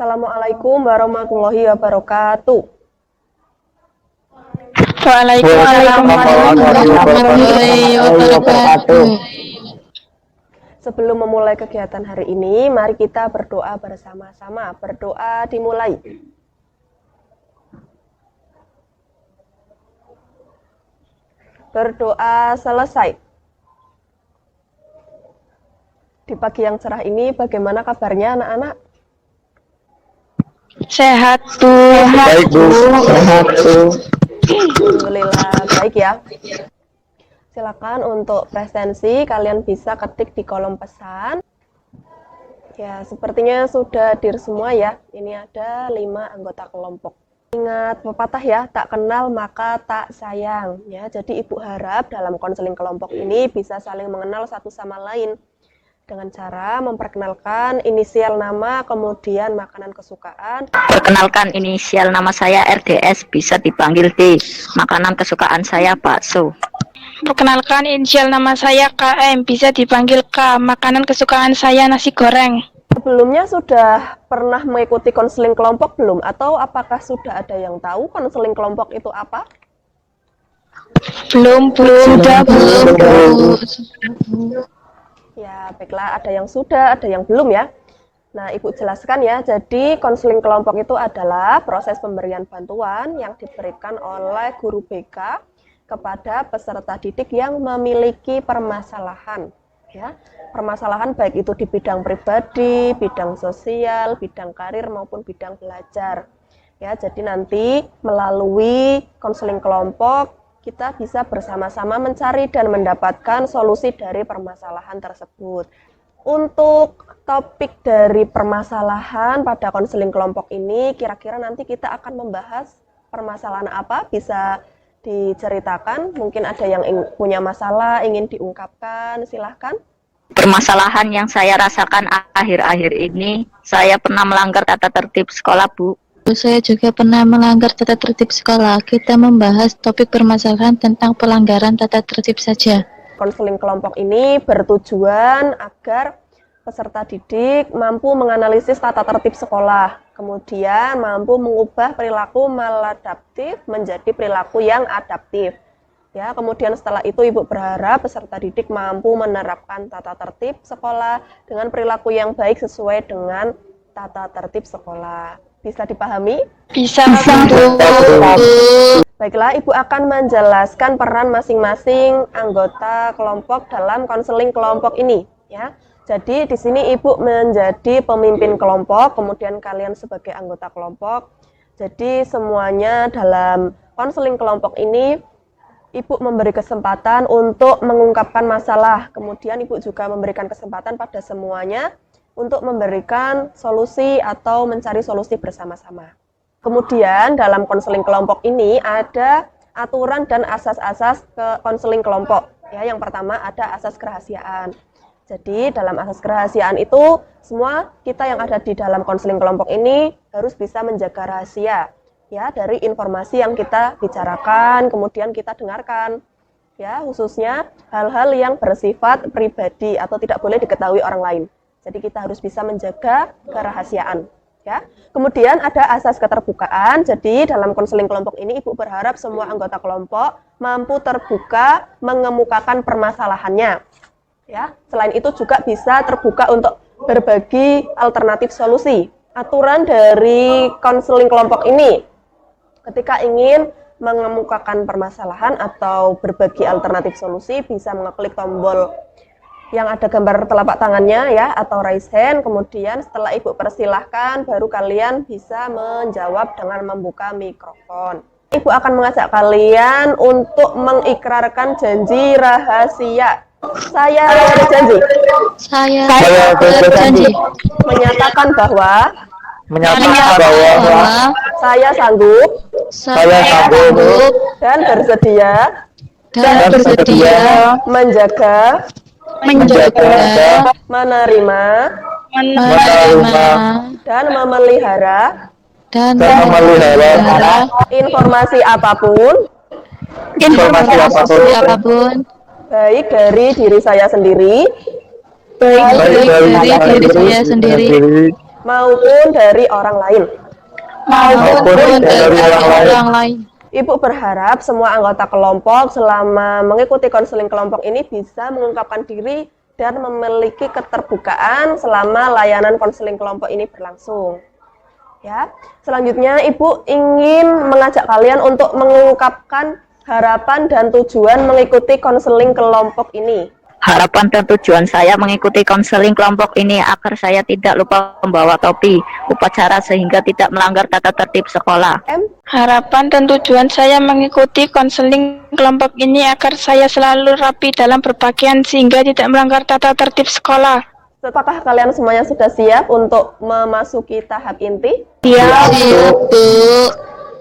Assalamualaikum warahmatullahi wabarakatuh. Waalaikumsalam warahmatullahi wabarakatuh. Sebelum memulai kegiatan hari ini, mari kita berdoa bersama-sama. Berdoa dimulai. Berdoa selesai. Di pagi yang cerah ini, bagaimana kabarnya anak-anak? Sehat, Bu. Baik, Bu. Sehat, Bu. Alhamdulillah, baik ya. Silakan untuk presensi, kalian bisa ketik di kolom pesan. Ya, sepertinya sudah hadir semua ya. Ini ada 5 anggota kelompok. Ingat pepatah ya, tak kenal maka tak sayang. Ya, jadi Ibu harap dalam konseling kelompok ini bisa saling mengenal satu sama lain. Dengan cara memperkenalkan inisial nama, kemudian makanan kesukaan. Perkenalkan, inisial nama saya RDS, bisa dipanggil D. Makanan kesukaan saya bakso. Perkenalkan, inisial nama saya KM, bisa dipanggil K. Makanan kesukaan saya nasi goreng. Sebelumnya sudah pernah mengikuti konseling kelompok belum? Atau apakah sudah ada yang tahu konseling kelompok itu apa? Belum, sudah belum. Ya, baiklah, ada yang sudah, ada yang belum ya. Nah, Ibu jelaskan ya, jadi konseling kelompok itu adalah proses pemberian bantuan yang diberikan oleh guru BK kepada peserta didik yang memiliki permasalahan. Ya, permasalahan baik itu di bidang pribadi, bidang sosial, bidang karir maupun bidang belajar. Ya, jadi nanti melalui konseling kelompok kita bisa bersama-sama mencari dan mendapatkan solusi dari permasalahan tersebut. Untuk topik dari permasalahan pada konseling kelompok ini, kira-kira nanti kita akan membahas permasalahan apa? Bisa diceritakan, mungkin ada yang punya masalah, ingin diungkapkan, silahkan. Permasalahan yang saya rasakan akhir-akhir ini, saya pernah melanggar tata tertib sekolah, Bu. Saya juga pernah melanggar tata tertib sekolah. Kita membahas topik permasalahan tentang pelanggaran tata tertib saja. Konseling kelompok ini bertujuan agar peserta didik mampu menganalisis tata tertib sekolah, kemudian mampu mengubah perilaku maladaptif menjadi perilaku yang adaptif. Ya, kemudian setelah itu Ibu berharap peserta didik mampu menerapkan tata tertib sekolah dengan perilaku yang baik sesuai dengan tata tertib sekolah. Bisa dipahami? Bisa, Bu. Baiklah, Ibu akan menjelaskan peran masing-masing anggota kelompok dalam konseling kelompok ini, ya. Jadi di sini Ibu menjadi pemimpin kelompok, kemudian kalian sebagai anggota kelompok. Jadi semuanya dalam konseling kelompok ini Ibu memberi kesempatan untuk mengungkapkan masalah, kemudian Ibu juga memberikan kesempatan pada semuanya untuk memberikan solusi atau mencari solusi bersama-sama. Kemudian dalam konseling kelompok ini ada aturan dan asas-asas konseling kelompok. Ya, yang pertama ada asas kerahasiaan. Jadi dalam asas kerahasiaan itu semua kita yang ada di dalam konseling kelompok ini harus bisa menjaga rahasia ya dari informasi yang kita bicarakan, kemudian kita dengarkan. Ya, khususnya hal-hal yang bersifat pribadi atau tidak boleh diketahui orang lain. Jadi kita harus bisa menjaga kerahasiaan. Ya. Kemudian ada asas keterbukaan. Jadi dalam konseling kelompok ini Ibu berharap semua anggota kelompok mampu terbuka mengemukakan permasalahannya. Ya. Selain itu juga bisa terbuka untuk berbagi alternatif solusi. Aturan dari konseling kelompok ini, ketika ingin mengemukakan permasalahan atau berbagi alternatif solusi, bisa mengeklik tombol yang ada gambar telapak tangannya ya atau raise hand, kemudian setelah Ibu persilahkan baru kalian bisa menjawab dengan membuka mikrofon. Ibu akan mengajak kalian untuk mengikrarkan janji rahasia. Saya berjanji. Saya berjanji Menyatakan bahwa saya sanggup dan bersedia menjaga, menerima, dan memelihara informasi apapun baik dari diri saya sendiri maupun dari orang lain. maupun dari orang lain. Ibu berharap semua anggota kelompok selama mengikuti konseling kelompok ini bisa mengungkapkan diri dan memiliki keterbukaan selama layanan konseling kelompok ini berlangsung. Ya, selanjutnya Ibu ingin mengajak kalian untuk mengungkapkan harapan dan tujuan mengikuti konseling kelompok ini. Harapan dan tujuan saya mengikuti konseling kelompok ini agar saya tidak lupa membawa topi upacara sehingga tidak melanggar tata tertib sekolah. Harapan dan tujuan saya mengikuti konseling kelompok ini agar saya selalu rapi dalam berpakaian sehingga tidak melanggar tata tertib sekolah. Apakah kalian semuanya sudah siap untuk memasuki tahap inti? Siap, Bu.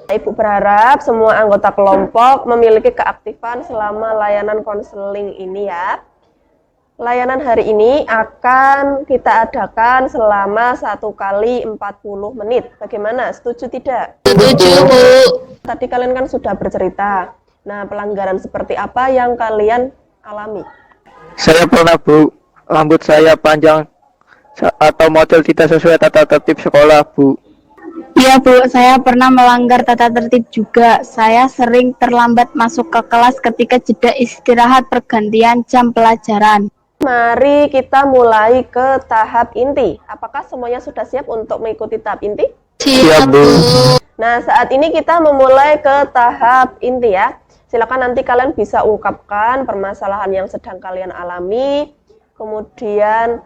Ibu berharap semua anggota kelompok memiliki keaktifan selama layanan konseling ini ya. Layanan hari ini akan kita adakan selama 1 kali 40 menit. Bagaimana? Setuju tidak? Setuju, Bu. Tadi kalian kan sudah bercerita. Nah, pelanggaran seperti apa yang kalian alami? Saya pernah, Bu. Rambut saya panjang atau model tidak sesuai tata tertib sekolah, Bu. Iya Bu, saya pernah melanggar tata tertib juga. Saya sering terlambat masuk ke kelas ketika jeda istirahat pergantian jam pelajaran. Mari kita mulai ke tahap inti. Apakah semuanya sudah siap untuk mengikuti tahap inti? Siap, Bu. Nah, saat ini kita memulai ke tahap inti ya. Silakan nanti kalian bisa ungkapkan permasalahan yang sedang kalian alami. Kemudian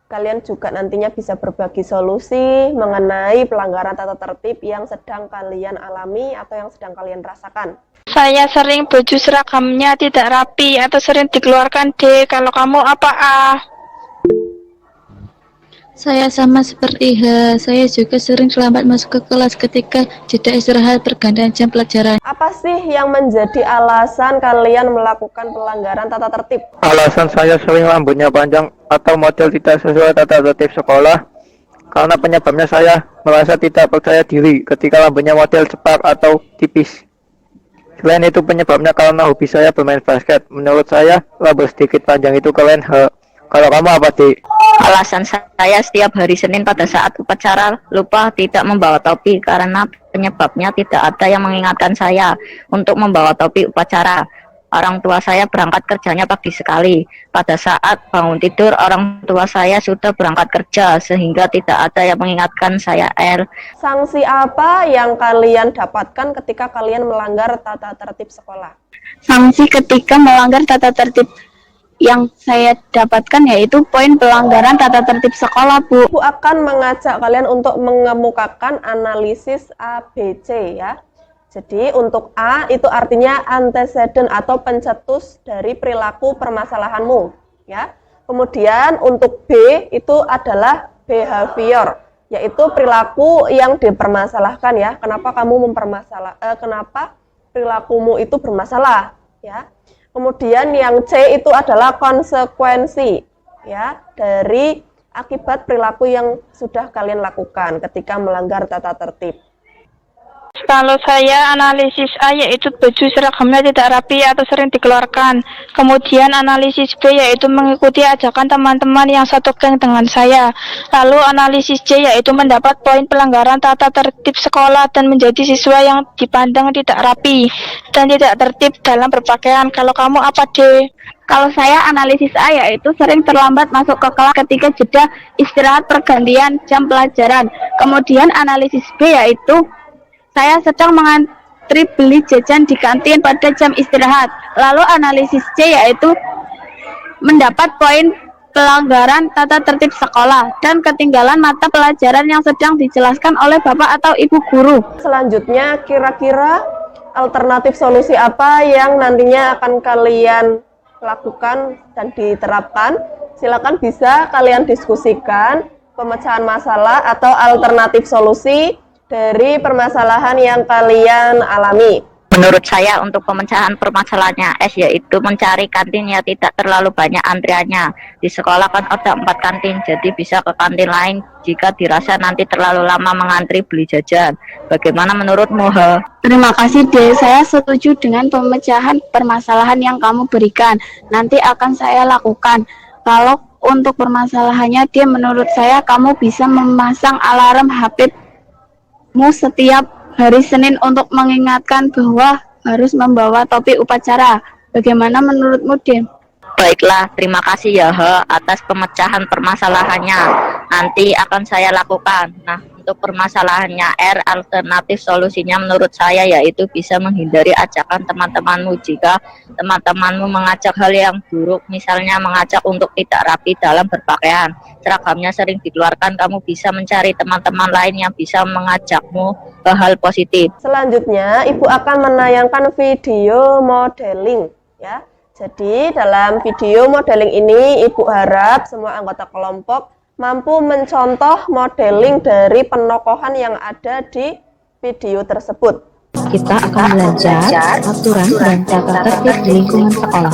kalian juga nantinya bisa berbagi solusi mengenai pelanggaran tata tertib yang sedang kalian alami atau yang sedang kalian rasakan. Saya sering baju seragamnya tidak rapi atau sering dikeluarkan D. Kalau kamu apa A? Saya sama seperti H. Saya juga sering terlambat masuk ke kelas ketika jeda istirahat pergantian jam pelajaran. Apa sih yang menjadi alasan kalian melakukan pelanggaran tata tertib? Alasan saya sering rambutnya panjang atau model tidak sesuai tata tertib sekolah karena penyebabnya saya merasa tidak percaya diri ketika rambutnya model cepak atau tipis. Selain itu penyebabnya karena hobi saya bermain basket. Menurut saya rambut sedikit panjang itu keren. Kalau kamu apa, Dik? Alasan saya setiap hari Senin pada saat upacara lupa tidak membawa topi karena penyebabnya tidak ada yang mengingatkan saya untuk membawa topi upacara. Orang tua saya berangkat kerjanya pagi sekali. Pada saat bangun tidur, orang tua saya sudah berangkat kerja sehingga tidak ada yang mengingatkan saya. Sanksi apa yang kalian dapatkan ketika kalian melanggar tata tertib sekolah? Sanksi ketika melanggar tata tertib yang saya dapatkan yaitu poin pelanggaran tata tertib sekolah, Bu. Ibu akan mengajak kalian untuk mengemukakan analisis ABC ya. Jadi untuk A itu artinya antecedent atau pencetus dari perilaku permasalahanmu ya. Kemudian untuk B itu adalah behavior, yaitu perilaku yang dipermasalahkan ya. Kenapa kamu kenapa perilakumu itu bermasalah ya. Kemudian yang C itu adalah konsekuensi ya dari akibat perilaku yang sudah kalian lakukan ketika melanggar tata tertib. Kalau saya analisis A yaitu baju seragamnya tidak rapi atau sering dikeluarkan. Kemudian analisis B yaitu mengikuti ajakan teman-teman yang satu geng dengan saya. Lalu analisis C yaitu mendapat poin pelanggaran tata tertib sekolah dan menjadi siswa yang dipandang tidak rapi dan tidak tertib dalam berpakaian. Kalau kamu apa D? Kalau saya analisis A yaitu sering terlambat masuk ke kelas ketika jeda istirahat pergantian jam pelajaran. Kemudian analisis B yaitu saya sedang mengantri beli jajan di kantin pada jam istirahat. Lalu analisis C yaitu mendapat poin pelanggaran tata tertib sekolah dan ketinggalan mata pelajaran yang sedang dijelaskan oleh bapak atau ibu guru. Selanjutnya kira-kira alternatif solusi apa yang nantinya akan kalian lakukan dan diterapkan? Silakan bisa kalian diskusikan pemecahan masalah atau alternatif solusi dari permasalahan yang kalian alami. Menurut saya untuk pemecahan permasalahannya S yaitu mencari kantin yang tidak terlalu banyak antriannya. Di sekolah kan ada 4 kantin, jadi bisa ke kantin lain jika dirasa nanti terlalu lama mengantri beli jajan. Bagaimana menurutmu, He? Terima kasih, De. Saya setuju dengan pemecahan permasalahan yang kamu berikan. Nanti akan saya lakukan. Kalau untuk permasalahannya dia menurut saya kamu bisa memasang alarm HP-mu setiap hari Senin untuk mengingatkan bahwa harus membawa topi upacara. Bagaimana menurutmu, Din? Baiklah, terima kasih ya He atas pemecahan permasalahannya. Nanti akan saya lakukan. Nah, untuk permasalahannya R, alternatif solusinya menurut saya yaitu bisa menghindari ajakan teman-temanmu jika teman-temanmu mengajak hal yang buruk, misalnya mengajak untuk tidak rapi dalam berpakaian. Seragamnya sering dikeluarkan, kamu bisa mencari teman-teman lain yang bisa mengajakmu ke hal positif. Selanjutnya, Ibu akan menayangkan video modeling ya. Jadi dalam video modeling ini Ibu harap semua anggota kelompok mampu mencontoh modeling dari penokohan yang ada di video tersebut. Kita akan belajar aturan dan tata tertib di lingkungan sekolah.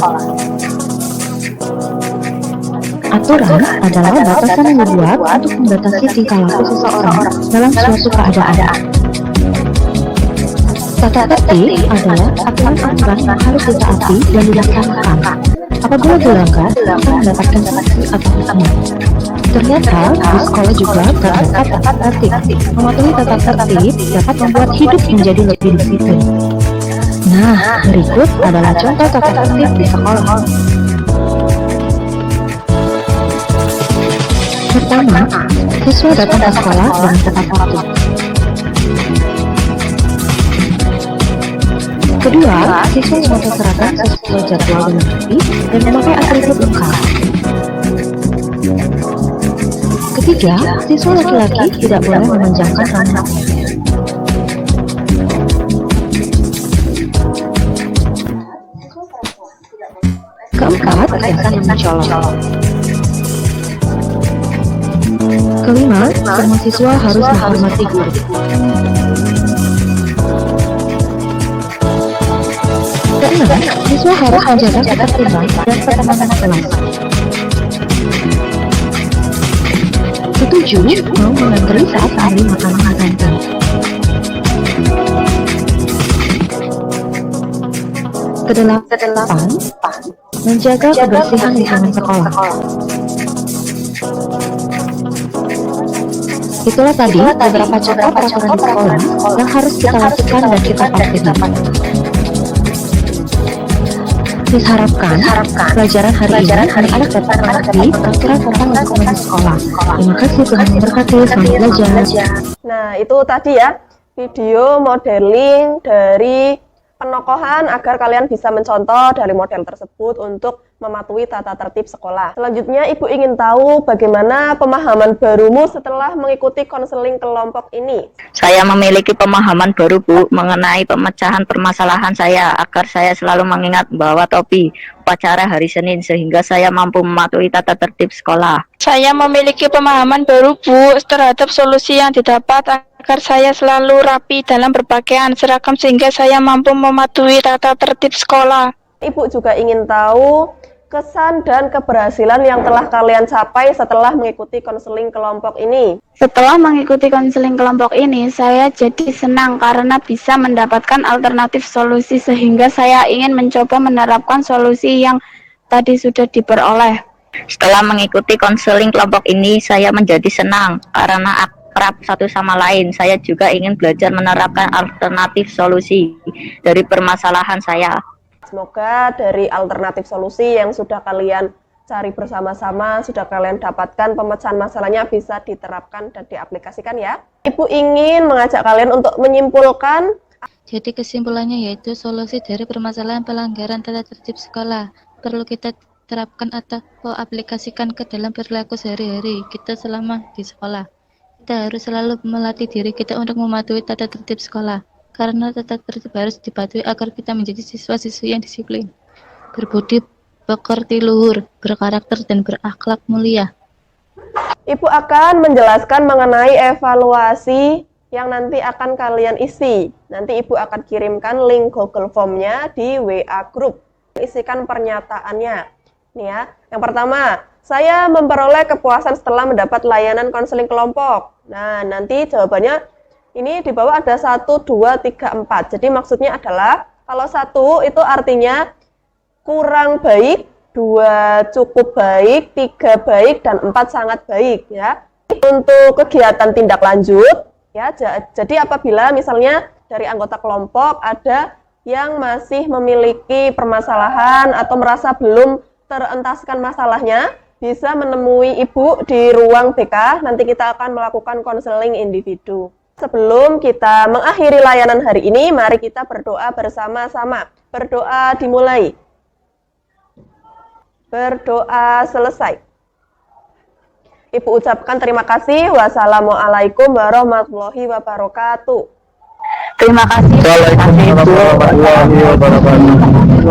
Aturan adalah batasan yang dibuat untuk membatasi tingkah laku seseorang dalam suatu keadaan. Tata tertib adalah aturan-aturan yang harus ditaati dan dilaksanakan. Apabila dilanggar, akan mendapatkan sanksi atau hukuman. Ternyata di sekolah juga terdapat tata tertib. Mematuhi tata tertib dapat membuat hidup menjadi lebih disiplin. Nah, berikut adalah contoh tata tertib di sekolah. Pertama, siswa datang ke sekolah dengan tepat waktu. Kedua, siswa memakai seragam sesuai jadwal dengan rapi dan memakai atribut lengkap. Ketiga, siswa laki-laki tidak boleh memanjangkan rambutnya. Keempat, kesan yang mencolok. Kelima, semua siswa harus menghormati guru. Keenam, siswa harus menjaga ketertiban dan ketenangan kelas. Ketujuh, mau mengantri saat membeli makanan di kantin. Kedelapan, menjaga kebersihan lingkungan sekolah. Itulah tadi beberapa contoh peraturan di sekolah yang harus kita lakukan dan kita patuhi. Diharapkan pelajaran hari ini anak-anak dapat mengerti peraturan tentang lingkungan di sekolah. Terima kasih, Tuhan memberkati, selamat belajar. Nah, itu tadi ya video modeling dari penokohan agar kalian bisa mencontoh dari model tersebut untuk mematuhi tata tertib sekolah. Selanjutnya, Ibu ingin tahu bagaimana pemahaman barumu setelah mengikuti konseling kelompok ini. Saya memiliki pemahaman baru, Bu, mengenai pemecahan permasalahan saya agar saya selalu mengingat membawa topi upacara hari Senin sehingga saya mampu mematuhi tata tertib sekolah. Saya memiliki pemahaman baru, Bu, terhadap solusi yang didapat agar saya selalu rapi dalam berpakaian seragam sehingga saya mampu mematuhi tata tertib sekolah. Ibu juga ingin tahu kesan dan keberhasilan yang telah kalian capai setelah mengikuti konseling kelompok ini. Setelah mengikuti konseling kelompok ini, saya jadi senang karena bisa mendapatkan alternatif solusi sehingga saya ingin mencoba menerapkan solusi yang tadi sudah diperoleh. Setelah mengikuti konseling kelompok ini, saya menjadi senang karena akrab satu sama lain. Saya juga ingin belajar menerapkan alternatif solusi dari permasalahan saya. Semoga dari alternatif solusi yang sudah kalian cari bersama-sama, sudah kalian dapatkan pemecahan masalahnya bisa diterapkan dan diaplikasikan ya. Ibu ingin mengajak kalian untuk menyimpulkan. Jadi kesimpulannya yaitu solusi dari permasalahan pelanggaran tata tertib sekolah perlu kita terapkan atau aplikasikan ke dalam perilaku sehari-hari kita selama di sekolah. Kita harus selalu melatih diri kita untuk mematuhi tata tertib sekolah. Karena tata tertib harus dipatuhi agar kita menjadi siswa-siswi yang disiplin, berbudi pekerti luhur, berkarakter dan berakhlak mulia. Ibu akan menjelaskan mengenai evaluasi yang nanti akan kalian isi. Nanti Ibu akan kirimkan link Google Form-nya di WA Group. Isikan pernyataannya. Nih ya, yang pertama, saya memperoleh kepuasan setelah mendapat layanan konseling kelompok. Nah, nanti jawabannya ini di bawah ada 1, 2, 3, 4. Jadi maksudnya adalah kalau 1 itu artinya kurang baik, 2 cukup baik, 3 baik, dan 4 sangat baik ya. Untuk kegiatan tindak lanjut ya, jadi apabila misalnya dari anggota kelompok ada yang masih memiliki permasalahan atau merasa belum terentaskan masalahnya, bisa menemui Ibu di ruang BK, nanti kita akan melakukan konseling individu. Sebelum kita mengakhiri layanan hari ini, mari kita berdoa bersama-sama. Berdoa dimulai. Berdoa selesai. Ibu ucapkan terima kasih. Wassalamualaikum warahmatullahi wabarakatuh. Terima kasih. Waalaikumsalam warahmatullahi wabarakatuh.